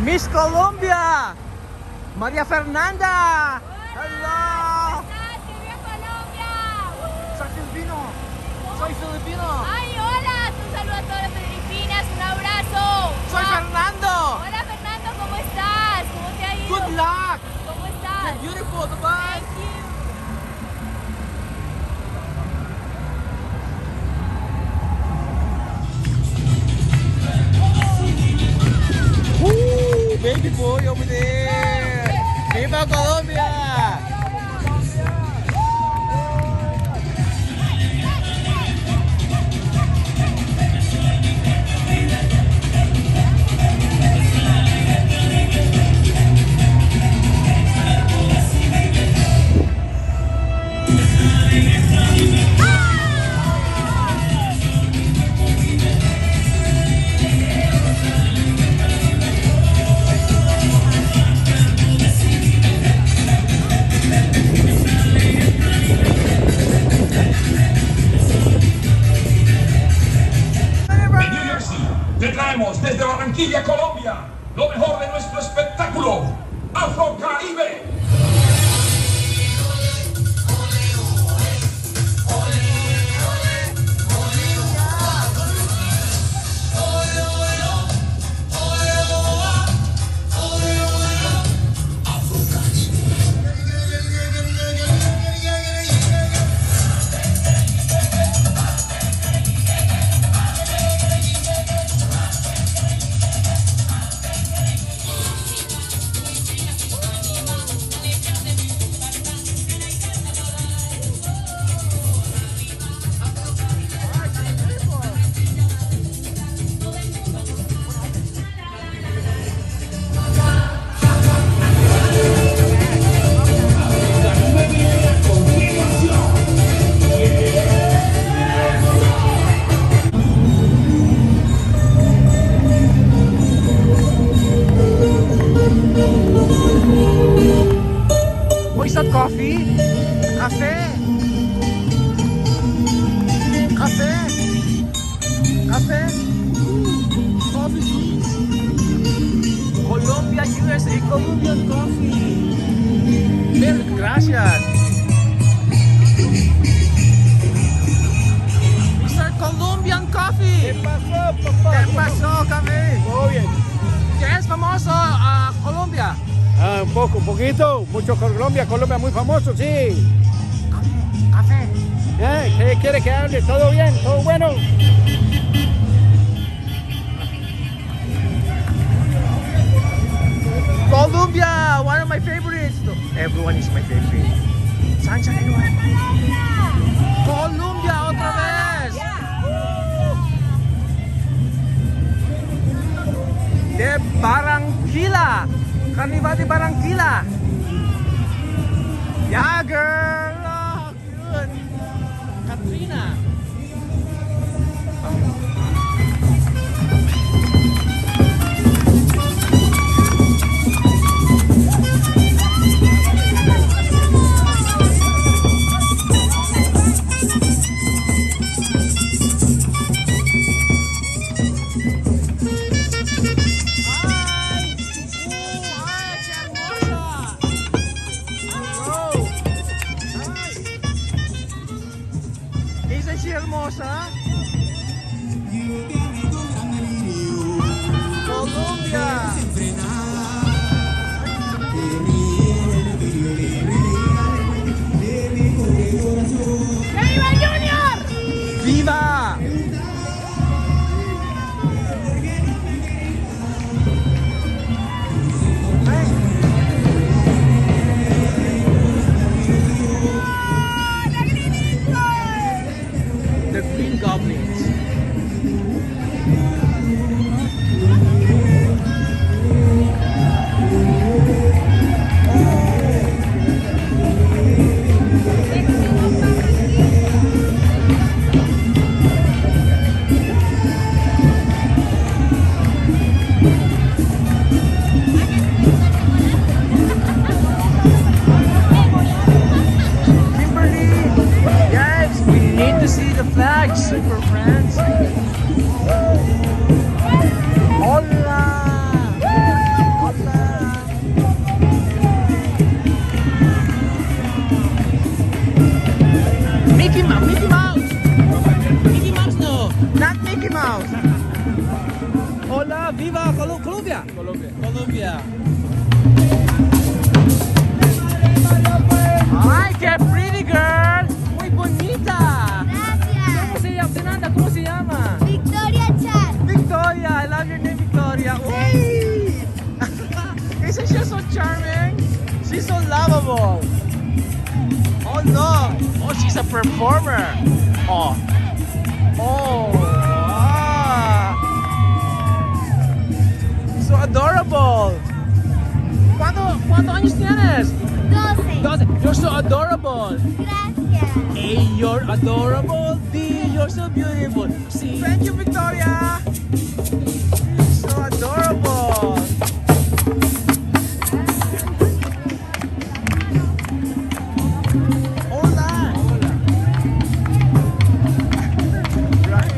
Miss Colombia, Maria Fernanda. Hello. ¡Viva Colombia! Soy filipino. Soy filipino. ¡Ay, hola! Un saludo a todas las Filipinas, un abrazo. Soy Wow. Fernando. Hola, Fernando, ¿cómo estás? ¿Cómo te ha ido? Good luck. ¿Cómo estás? You're beautiful, diba? Thank you. Woo, baby boy over there. Viva Colombia. Le traemos desde Barranquilla, Colombia, lo mejor de nuestro espectáculo, Afro-Caribe. Oh, is that coffee? Cafe? Cafe? Cafe? Coffee, please. Colombia, USA, Colombian coffee. Gracias. Is that Colombian coffee? ¿Qué pasó, papá? ¿Qué pasó, café? ¿Todo bien? ¿Qué es famoso a Colombia? Ah, un poquito. Mucho Colombia. Colombia muy famoso, sí. Café. ¿Qué quiere que hable? ¿Todo bien? ¿Todo bueno? Colombia, one of my favorites. Everyone is my favorite. Saan siya kayo? Colombia, otra vez. De Barranquilla. Carnival de Barranquilla. Yeah, girl. Oh, good. Katrina. Isn't she hermosa? Colombia. ¡Viva Junior! ¡Viva! The Green Goblins. Viva Colombia. Colombia. Colombia. Ay, qué pretty girl. Muy bonita. Gracias. ¿Cómo se llama? Fernanda, ¿cómo se llama? Victoria Chat. Victoria. I love your name, Victoria. Uy. Isn't she so charming? She's so lovable. Oh no. Oh, she's a performer. Oh. Oh. Ah. So adorable. ¿Cuántos años tienes? 12. 12. You're so adorable. Gracias. Hey, you're adorable. D, you're so beautiful. See? Thank you, Victoria. So adorable. Hola. Right.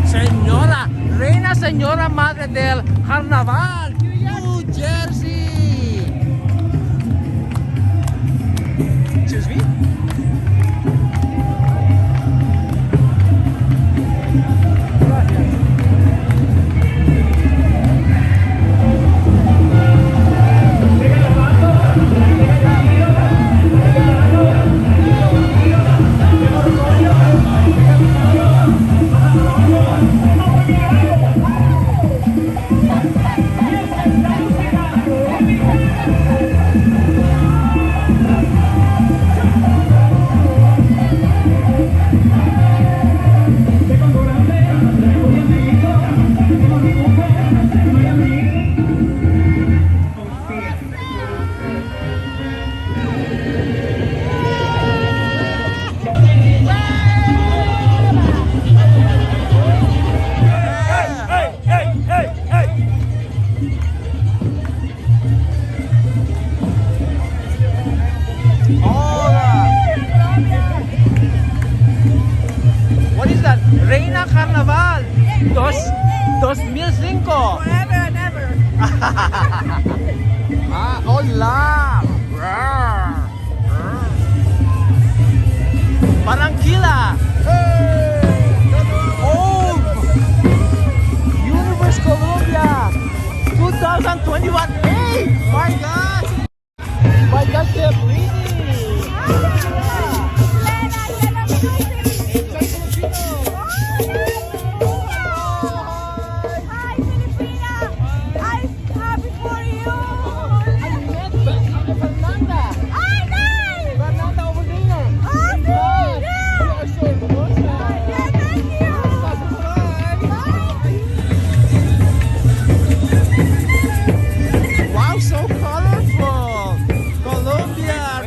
Señora, reina señora madre del carnaval, New Jersey. Excuse me? Hola. What is that? Reina Carnaval 2005. Forever and ever. Ah, hola. Barranquilla. Oh, Universe Colombia 2021. Hey, my God. My God, they're pretty. Hi, Filipina. I'm happy for you. Fernanda. Ay, nice. Fernanda over there. Awesome. You Yeah. are so emotional. Yeah, thank you. Wow, so colorful. Colombia,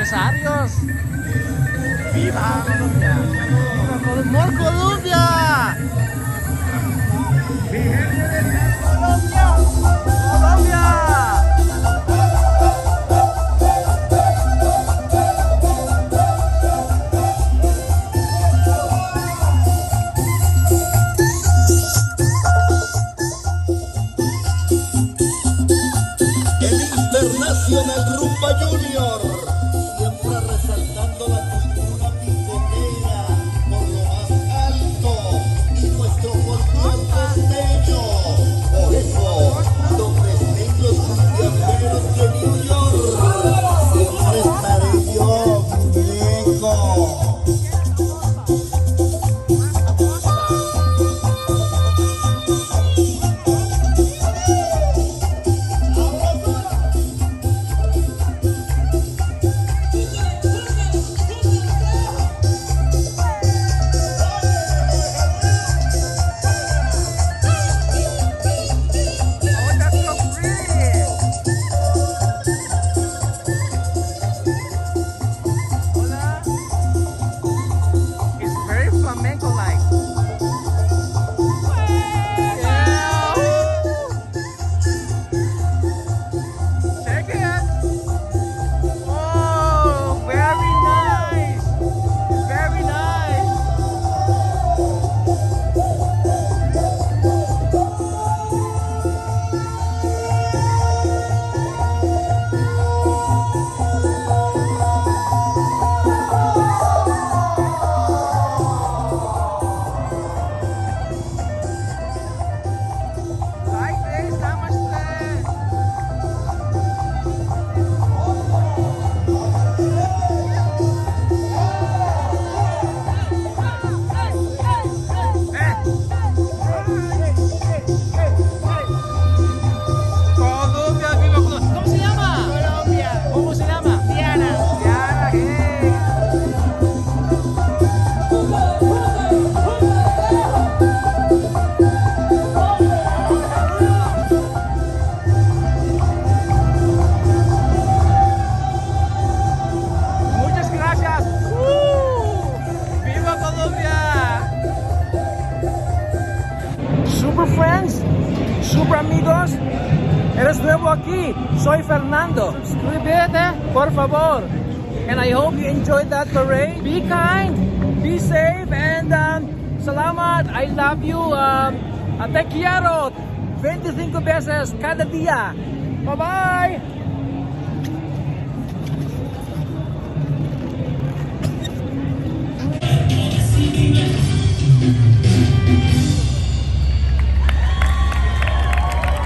empresarios. ¡Viva Colombia! ¡Viva Colombia! ¡More Colombia! ¡Colombia! ¡Colombia! El Internacional Rumba Junior, siempre resaltando la cultura picotera por lo más alto y nuestro folclor costeño. Por eso, donde estén los cumbiamberos de New York, siempre estaré yo, muñeco. Super Friends, Super Amigos, eres nuevo aquí, soy Fernando. Suscríbete, por favor. And I hope you enjoyed that parade. Be kind, be safe, and salamat, I love you. Te quiero 25 veces cada día. Bye-bye.